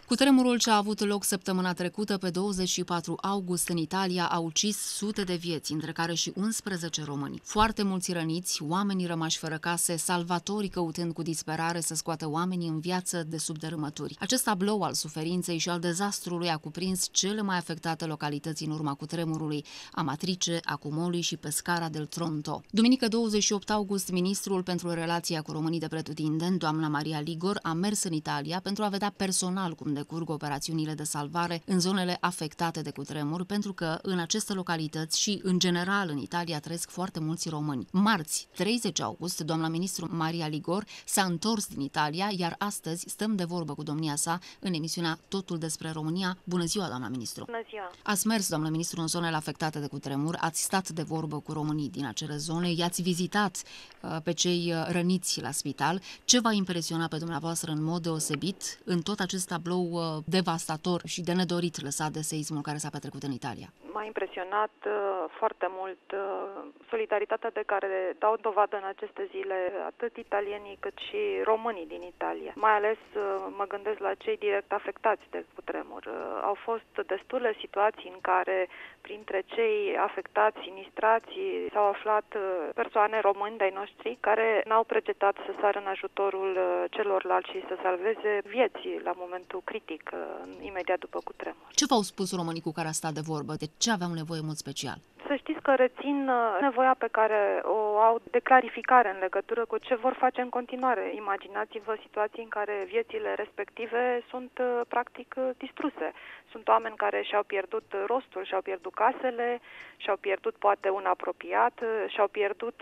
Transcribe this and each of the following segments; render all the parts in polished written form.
Cutremurul ce a avut loc săptămâna trecută, pe 24 august, în Italia, a ucis sute de vieți, între care și 11 români. Foarte mulți răniți, oamenii rămași fără case, salvatorii căutând cu disperare să scoată oamenii în viață de sub dărâmături. Acest tablou al suferinței și al dezastrului a cuprins cele mai afectate localități în urma cutremurului: Amatrice, Accumoli și Pescara del Tronto. Duminică 28 august, ministrul pentru relația cu românii de pretutindeni, doamna Maria Ligor, a mers în Italia pentru a vedea personal cum decurg operațiunile de salvare în zonele afectate de cutremur, pentru că în aceste localități și în general în Italia trăiesc foarte mulți români. Marți, 30 august, doamna ministru Maria Ligor s-a întors din Italia, iar astăzi stăm de vorbă cu domnia sa în emisiunea Totul despre România. Bună ziua, doamna ministru! Bună ziua! Ați mers, doamna ministru, în zonele afectate de cutremur, ați stat de vorbă cu românii din acele zone, i-ați vizitat pe cei răniți la spital. Ce v-a impresionat pe dumneavoastră în mod deosebit în tot acest tablou devastator și de nedorit lăsat de seismul care s-a petrecut în Italia? M-a impresionat foarte mult solidaritatea de care dau dovadă în aceste zile atât italienii cât și românii din Italia. Mai ales mă gândesc la cei direct afectați de cutremur. Au fost destule situații în care printre cei afectați, sinistrați, s-au aflat persoane români de-ai noștri care n-au pregetat să sară în ajutorul celorlalți și să salveze vieții la momentul critic, imediat după cutremur. Ce v-au spus românii cu care a stat de vorbă? De ce aveau nevoie în mod special? Să știți că rețin nevoia pe care o au de clarificare în legătură cu ce vor face în continuare. Imaginați-vă situații în care viețile respective sunt practic distruse. Sunt oameni care și-au pierdut rostul, și-au pierdut casele, și-au pierdut poate un apropiat, și-au pierdut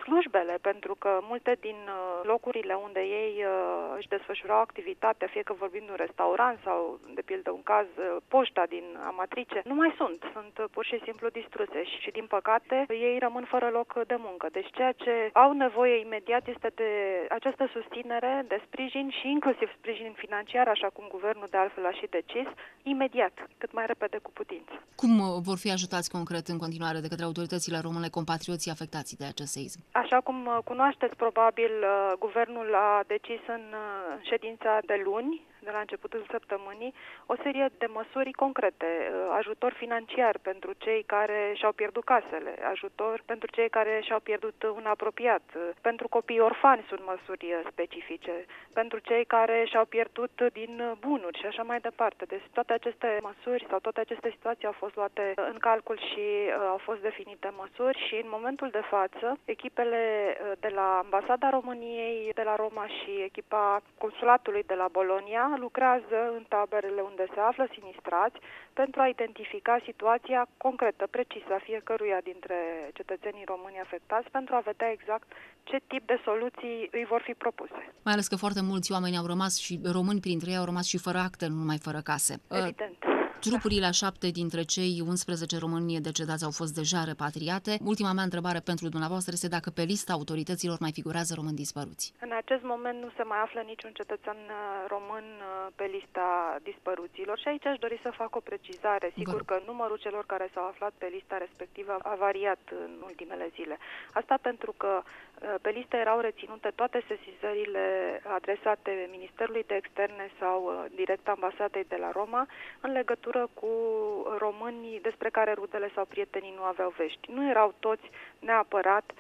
slujbele, pentru că multe din locurile unde ei își desfășurau activitatea, fie că vorbim de un restaurant sau, de pildă, un caz, poșta din Amatrice, nu mai sunt. Sunt pur și simplu distruse și, din păcate, ei rămân fără loc de muncă. Deci ceea ce au nevoie imediat este de această susținere, de sprijin și inclusiv sprijin financiar, așa cum guvernul de altfel a și decis, imediat, cât mai repede cu putință. Cum vor fi ajutați concret în continuare de către autoritățile române compatrioții afectați de acest seism? Așa cum cunoașteți, probabil, guvernul a decis în ședința de luni, de la începutul săptămânii, o serie de măsuri concrete, ajutor financiar pentru cei care și-au pierdut casele, ajutor pentru cei care și-au pierdut un apropiat, pentru copii orfani sunt măsuri specifice, pentru cei care și-au pierdut din bunuri și așa mai departe. Deci toate aceste măsuri sau toate aceste situații au fost luate în calcul și au fost definite măsuri și în momentul de față, echipele de la Ambasada României de la Roma și echipa Consulatului de la Bologna lucrează în taberele unde se află sinistrați pentru a identifica situația concretă, precisă a fiecăruia dintre cetățenii români afectați, pentru a vedea exact ce tip de soluții îi vor fi propuse. Mai ales că foarte mulți oameni au rămas și români printre ei au rămas și fără acte, nu numai fără case. Evident. Trupurile a 7 dintre cei 11 români decedați au fost deja repatriate. Ultima mea întrebare pentru dumneavoastră este dacă pe lista autorităților mai figurează români dispăruți. În acest moment nu se mai află niciun cetățean român pe lista dispăruților și aici aș dori să fac o precizare. Sigur că numărul celor care s-au aflat pe lista respectivă a variat în ultimele zile. Asta pentru că pe listă erau reținute toate sesizările adresate Ministerului de Externe sau direct Ambasadei de la Roma în legătură cu românii despre care rudele sau prietenii nu aveau vești. Nu erau toți neapărat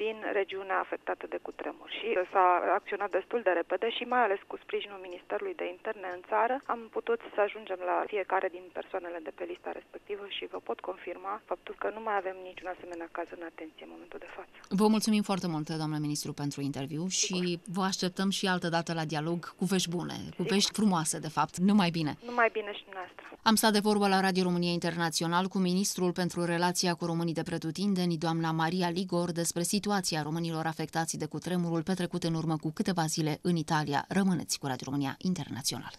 din regiunea afectată de cutremur și s-a acționat destul de repede și mai ales cu sprijinul Ministerului de Interne în țară am putut să ajungem la fiecare din persoanele de pe lista respectivă și vă pot confirma faptul că nu mai avem niciun asemenea caz în atenție în momentul de față. Vă mulțumim foarte mult, doamna ministru, pentru interviu și vă așteptăm și altă dată la dialog cu vești bune, cu vești frumoase, de fapt. Numai bine! Numai bine și dumneavoastră! Am stat de vorbă la Radio România Internațional cu ministrul pentru relația cu românii de pretutindeni, doamna Maria Ligor, despre situația românilor afectați de cutremurul petrecut în urmă cu câteva zile în Italia. Rămâneți cu Radio România Internațional.